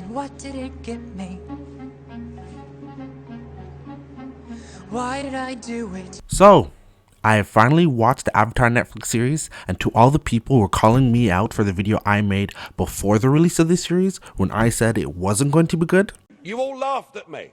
what did it get me? Why did I do it? So, I have finally watched the Avatar Netflix series, and to all the people who were calling me out for the video I made before the release of this series, when I said it wasn't going to be good. You all laughed at me.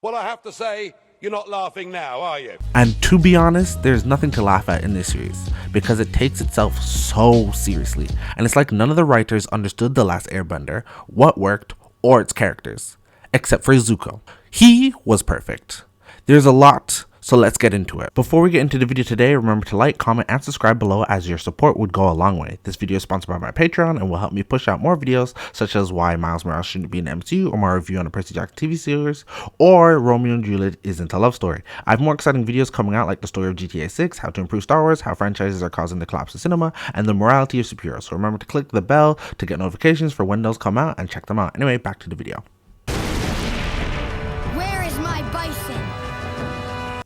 Well, I have to say, you're not laughing now, are you? And to be honest, there's nothing to laugh at in this series, because it takes itself so seriously, and it's like none of the writers understood The Last Airbender, what worked, or its characters, except for Zuko. He was perfect. There's a lot, so let's get into it. Before we get into the video today, remember to like, comment, and subscribe below, as your support would go a long way. This video is sponsored by my Patreon and will help me push out more videos such as why Miles Morales shouldn't be in the MCU, or my review on the Percy Jackson TV series, or Romeo and Juliet isn't a love story. I have more exciting videos coming out, like the story of GTA 6, how to improve Star Wars, how franchises are causing the collapse of cinema, and the morality of superheroes. So remember to click the bell to get notifications for when those come out and check them out. Anyway, back to the video.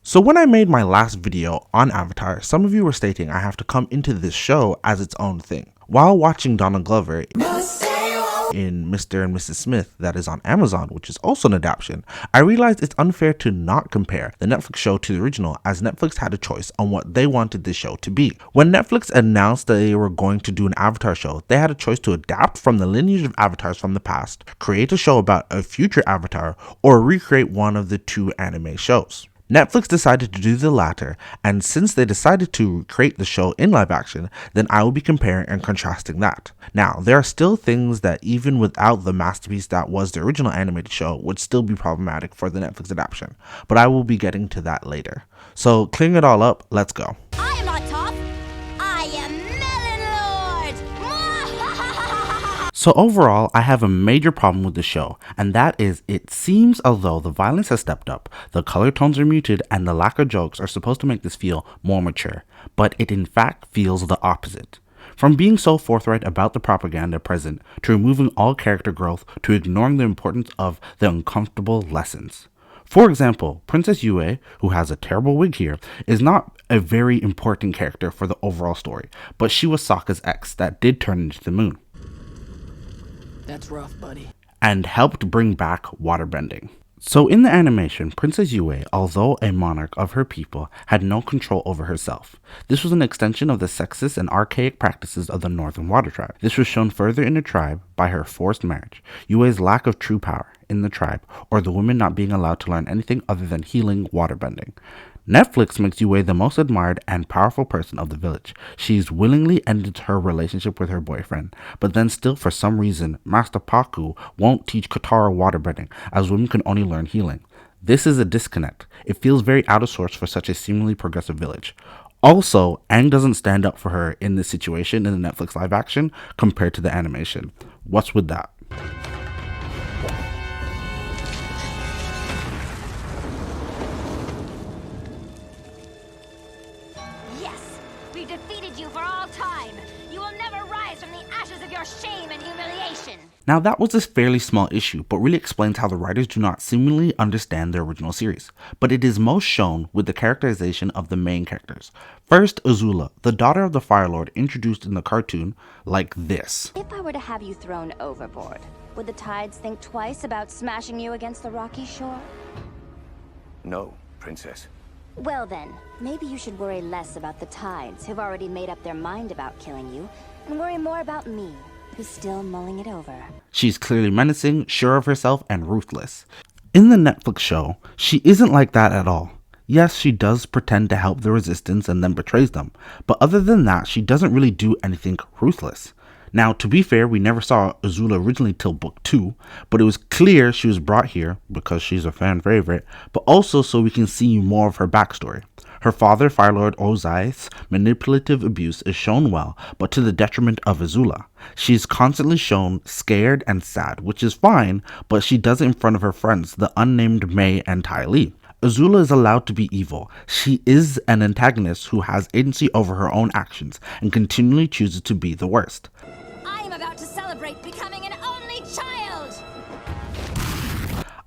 So when I made my last video on Avatar, some of you were stating I have to come into this show as its own thing. While watching Donald Glover in Mr. and Mrs. Smith, that is on Amazon, which is also an adaptation, I realized it's unfair to not compare the Netflix show to the original, as Netflix had a choice on what they wanted this show to be. When Netflix announced that they were going to do an Avatar show, they had a choice to adapt from the lineage of avatars from the past, create a show about a future Avatar, or recreate one of the two anime shows. Netflix decided to do the latter, and since they decided to create the show in live action, then I will be comparing and contrasting that. Now, there are still things that even without the masterpiece that was the original animated show would still be problematic for the Netflix adaptation, but I will be getting to that later. So, clearing it all up, let's go. I am on top. I am Melon Lord. So overall, I have a major problem with the show, and that is it seems as though the violence has stepped up, the color tones are muted, and the lack of jokes are supposed to make this feel more mature, but it in fact feels the opposite. From being so forthright about the propaganda present, to removing all character growth, to ignoring the importance of the uncomfortable lessons. For example, Princess Yue, who has a terrible wig here, is not a very important character for the overall story, but she was Sokka's ex that did turn into the moon. That's rough, buddy. And helped bring back waterbending. So in the animation, Princess Yue, although a monarch of her people, had no control over herself. This was an extension of the sexist and archaic practices of the Northern Water Tribe. This was shown further in the tribe by her forced marriage, Yue's lack of true power in the tribe, or the women not being allowed to learn anything other than healing waterbending. Netflix makes Yue the most admired and powerful person of the village. She's willingly ended her relationship with her boyfriend, but then still for some reason, Master Paku won't teach Katara waterbending, as women can only learn healing. This is a disconnect. It feels very out of sorts for such a seemingly progressive village. Also, Aang doesn't stand up for her in this situation in the Netflix live action compared to the animation. What's with that? We defeated you for all time. You will never rise from the ashes of your shame and humiliation. Now that was a fairly small issue, but really explains how the writers do not seemingly understand the original series. But it is most shown with the characterization of the main characters. First, Azula, the daughter of the Fire Lord, introduced in the cartoon like this. If I were to have you thrown overboard, would the tides think twice about smashing you against the rocky shore? No, Princess. Well then, maybe you should worry less about the tides, who've already made up their mind about killing you, and worry more about me, who's still mulling it over. She's clearly menacing, sure of herself, and ruthless. In the Netflix show, she isn't like that at all. Yes, she does pretend to help the resistance and then betrays them, but other than that, she doesn't really do anything ruthless. Now, to be fair, we never saw Azula originally till book 2, but it was clear she was brought here because she's a fan favorite, but also so we can see more of her backstory. Her father, Fire Lord Ozai's manipulative abuse is shown well, but to the detriment of Azula. She's constantly shown scared and sad, which is fine, but she does it in front of her friends, the unnamed Mei and Ty Lee. Azula is allowed to be evil. She is an antagonist who has agency over her own actions and continually chooses to be the worst. I am about to celebrate becoming an only child!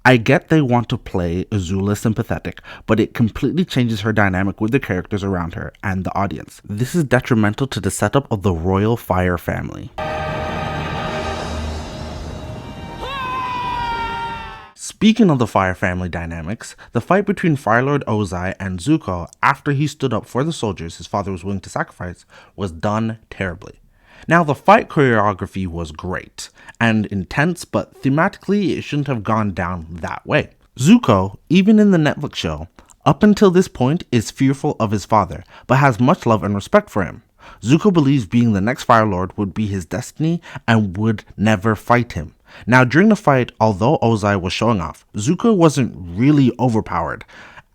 I get they want to play Azula sympathetic, but it completely changes her dynamic with the characters around her and the audience. This is detrimental to the setup of the Royal Fire family. Speaking of the Fire family dynamics, the fight between Fire Lord Ozai and Zuko after he stood up for the soldiers his father was willing to sacrifice was done terribly. Now, the fight choreography was great and intense, but thematically it shouldn't have gone down that way. Zuko, even in the Netflix show, up until this point is fearful of his father, but has much love and respect for him. Zuko believes being the next Fire Lord would be his destiny and would never fight him. Now, during the fight, although Ozai was showing off, Zuko wasn't really overpowered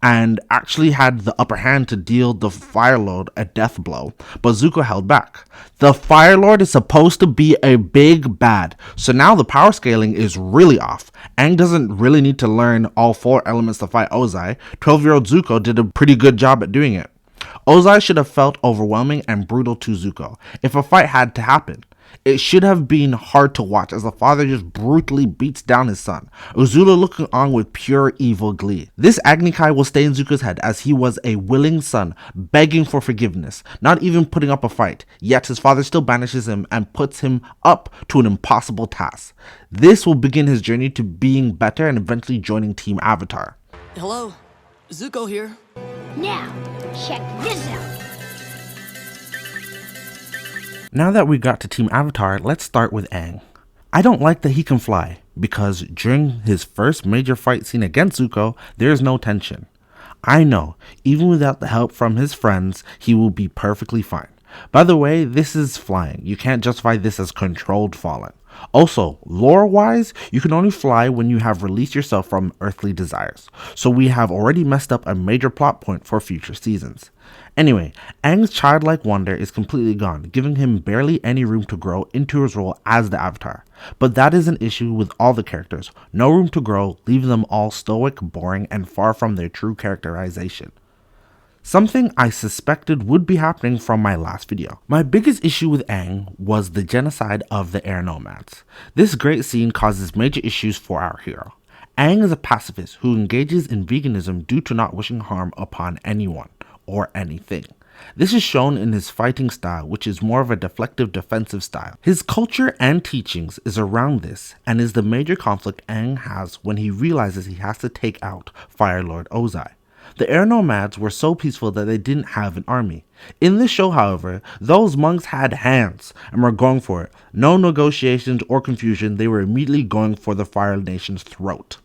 and actually had the upper hand to deal the Fire Lord a death blow, but Zuko held back. The Fire Lord is supposed to be a big bad, so now the power scaling is really off. Aang doesn't really need to learn all 4 elements to fight Ozai. 12-year-old Zuko did a pretty good job at doing it. Ozai should have felt overwhelming and brutal to Zuko if a fight had to happen. It should have been hard to watch as the father just brutally beats down his son, Azula looking on with pure evil glee. This Agni Kai will stay in Zuko's head as he was a willing son, begging for forgiveness, not even putting up a fight, yet his father still banishes him and puts him up to an impossible task. This will begin his journey to being better and eventually joining Team Avatar. Hello, Zuko here. Now, check this out. Now that we got to Team Avatar, let's start with Aang. I don't like that he can fly, because during his first major fight scene against Zuko, there is no tension. I know, even without the help from his friends, he will be perfectly fine. By the way, this is flying. You can't justify this as controlled falling. Also, lore-wise, you can only fly when you have released yourself from earthly desires, so we have already messed up a major plot point for future seasons. Anyway, Aang's childlike wonder is completely gone, giving him barely any room to grow into his role as the Avatar. But that is an issue with all the characters. No room to grow, leaving them all stoic, boring, and far from their true characterization. Something I suspected would be happening from my last video. My biggest issue with Aang was the genocide of the air nomads. This great scene causes major issues for our hero. Aang is a pacifist who engages in veganism due to not wishing harm upon anyone or anything. This is shown in his fighting style, which is more of a deflective defensive style. His culture and teachings is around this and is the major conflict Aang has when he realizes he has to take out Fire Lord Ozai. The air nomads were so peaceful that they didn't have an army. In this show, however, those monks had hands and were going for it. No negotiations or confusion, they were immediately going for the Fire Nation's throat.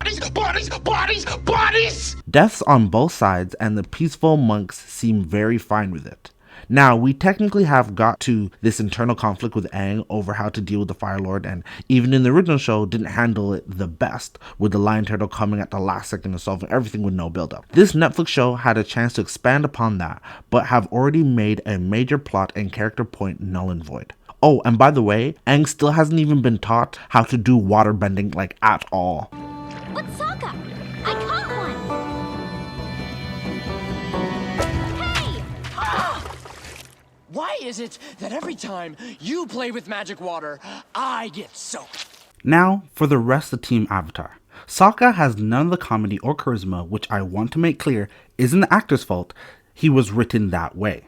Bodies! Deaths on both sides, and the peaceful monks seem very fine with it. Now, we technically have got to this internal conflict with Aang over how to deal with the Fire Lord, and even in the original show didn't handle it the best, with the lion turtle coming at the last second and solving everything with no build-up. This Netflix show had a chance to expand upon that, but have already made a major plot and character point null and void. Oh, and by the way, Aang still hasn't even been taught how to do water bending like at all. But Sokka, I caught one! Why is it that every time you play with magic water, I get soaked? Now, for the rest of Team Avatar. Sokka has none of the comedy or charisma, which I want to make clear isn't the actor's fault. He was written that way.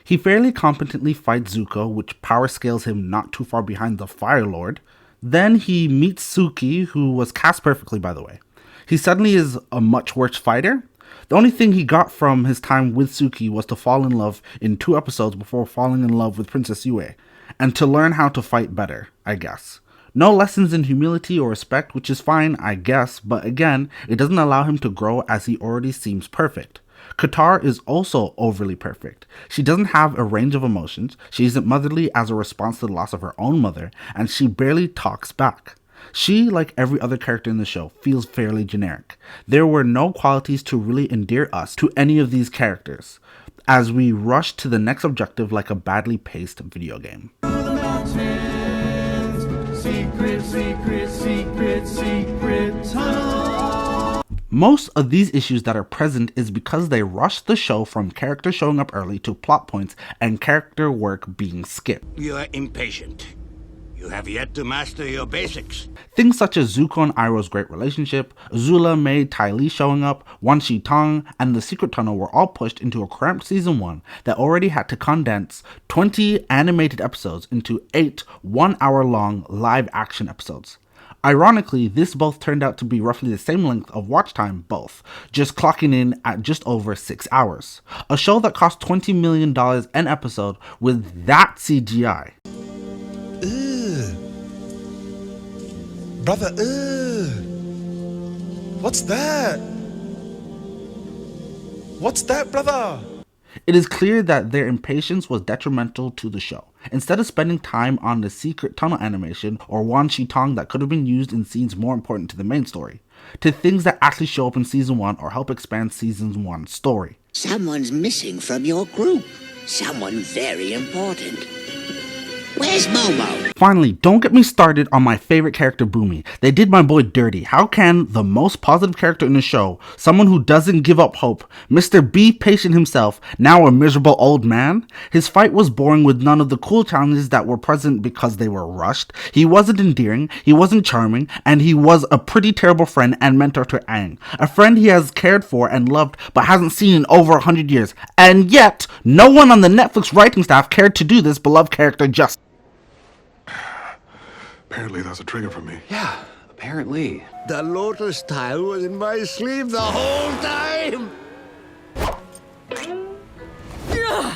He fairly competently fights Zuko, which power scales him not too far behind the Fire Lord. Then he meets Suki, who was cast perfectly, by the way. He suddenly is a much worse fighter. The only thing he got from his time with Suki was to fall in love in 2 episodes before falling in love with Princess Yue, and to learn how to fight better, I guess. No lessons in humility or respect, which is fine, I guess, but again, it doesn't allow him to grow as he already seems perfect. Katara is also overly perfect. She doesn't have a range of emotions, she isn't motherly as a response to the loss of her own mother, and she barely talks back. She, like every other character in the show, feels fairly generic. There were no qualities to really endear us to any of these characters, as we rush to the next objective like a badly paced video game. Secret tunnel. Most of these issues that are present is because they rushed the show from characters showing up early to plot points and character work being skipped. You are impatient. You have yet to master your basics. Things such as Zuko and Iroh's great relationship, Azula, Mei, Ty Lee showing up, Wan Shi Tong, and the Secret Tunnel were all pushed into a cramped season 1 that already had to condense 20 animated episodes into 8 one-hour-long live-action episodes. Ironically, this both turned out to be roughly the same length of watch time both, just clocking in at just over 6 hours. A show that cost $20 million an episode with that CGI. Ugh. Brother, ugh. What's that? What's that, brother? It is clear that their impatience was detrimental to the show. Instead of spending time on the secret tunnel animation or Wan Shi Tong that could have been used in scenes more important to the main story, to things that actually show up in season 1 or help expand season 1's story. Someone's missing from your group. Someone very important. Where's Momo? Finally, don't get me started on my favorite character, Bumi. They did my boy dirty. How can the most positive character in the show, someone who doesn't give up hope, Mr. Be Patient himself, now a miserable old man? His fight was boring with none of the cool challenges that were present because they were rushed. He wasn't endearing, he wasn't charming, and he was a pretty terrible friend and mentor to Aang. A friend he has cared for and loved but hasn't seen in over 100 years. And yet, no one on the Netflix writing staff cared to do this beloved character justice. Apparently that's a trigger for me. Yeah, apparently. The lotus tile was in my sleeve the whole time!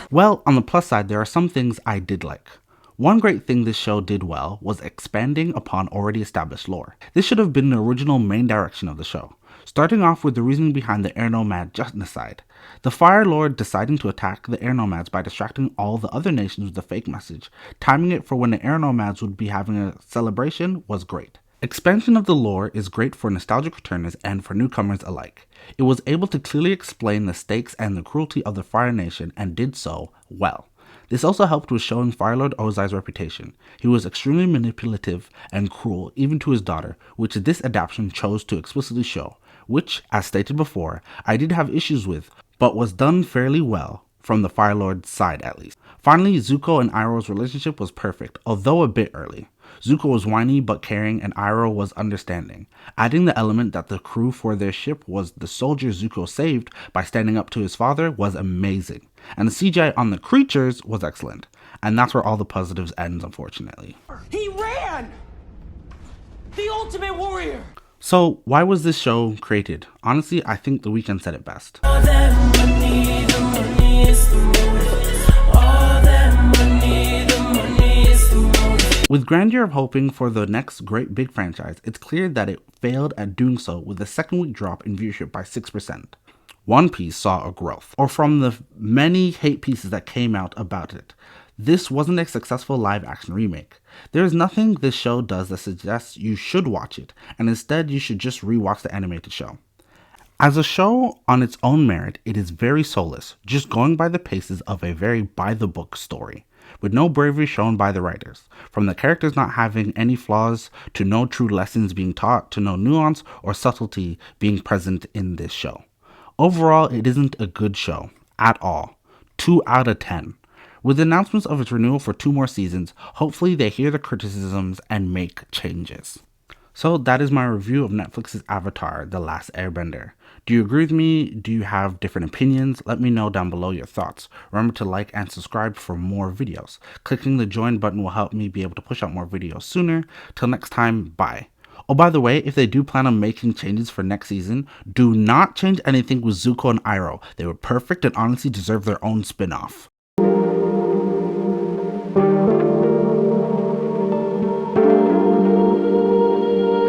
Well, on the plus side, there are some things I did like. One great thing this show did well was expanding upon already established lore. This should have been the original main direction of the show. Starting off with the reasoning behind the Air Nomad genocide. The Fire Lord deciding to attack the Air Nomads by distracting all the other nations with a fake message, timing it for when the Air Nomads would be having a celebration was great. Expansion of the lore is great for nostalgic returners and for newcomers alike. It was able to clearly explain the stakes and the cruelty of the Fire Nation and did so well. This also helped with showing Firelord Ozai's reputation. He was extremely manipulative and cruel even to his daughter, which this adaptation chose to explicitly show, which, as stated before, I did have issues with, but was done fairly well, from the Firelord's side at least. Finally, Zuko and Iroh's relationship was perfect, although a bit early. Zuko was whiny but caring and Iroh was understanding. Adding the element that the crew for their ship was the soldiers Zuko saved by standing up to his father was amazing. And the CGI on the creatures was excellent. And that's where all the positives ends, unfortunately. He ran! The ultimate warrior! So, why was this show created? Honestly, I think The Weeknd said it best. With grandeur of hoping for the next great big franchise, it's clear that it failed at doing so with a second week drop in viewership by 6%. One Piece saw a growth, or from the many hate pieces that came out about it. This wasn't a successful live action remake. There is nothing this show does that suggests you should watch it, and instead you should just rewatch the animated show. As a show on its own merit, it is very soulless, just going by the paces of a very by-the-book story, with no bravery shown by the writers, from the characters not having any flaws, to no true lessons being taught, to no nuance or subtlety being present in this show. Overall, it isn't a good show, at all. 2 out of 10. With announcements of its renewal for 2 more seasons, hopefully they hear the criticisms and make changes. So that is my review of Netflix's Avatar: The Last Airbender. Do you agree with me? Do you have different opinions? Let me know down below your thoughts. Remember to like and subscribe for more videos. Clicking the join button will help me be able to push out more videos sooner. Till next time, bye. Oh, by the way, if they do plan on making changes for next season, do not change anything with Zuko and Iroh. They were perfect and honestly deserve their own spin-off.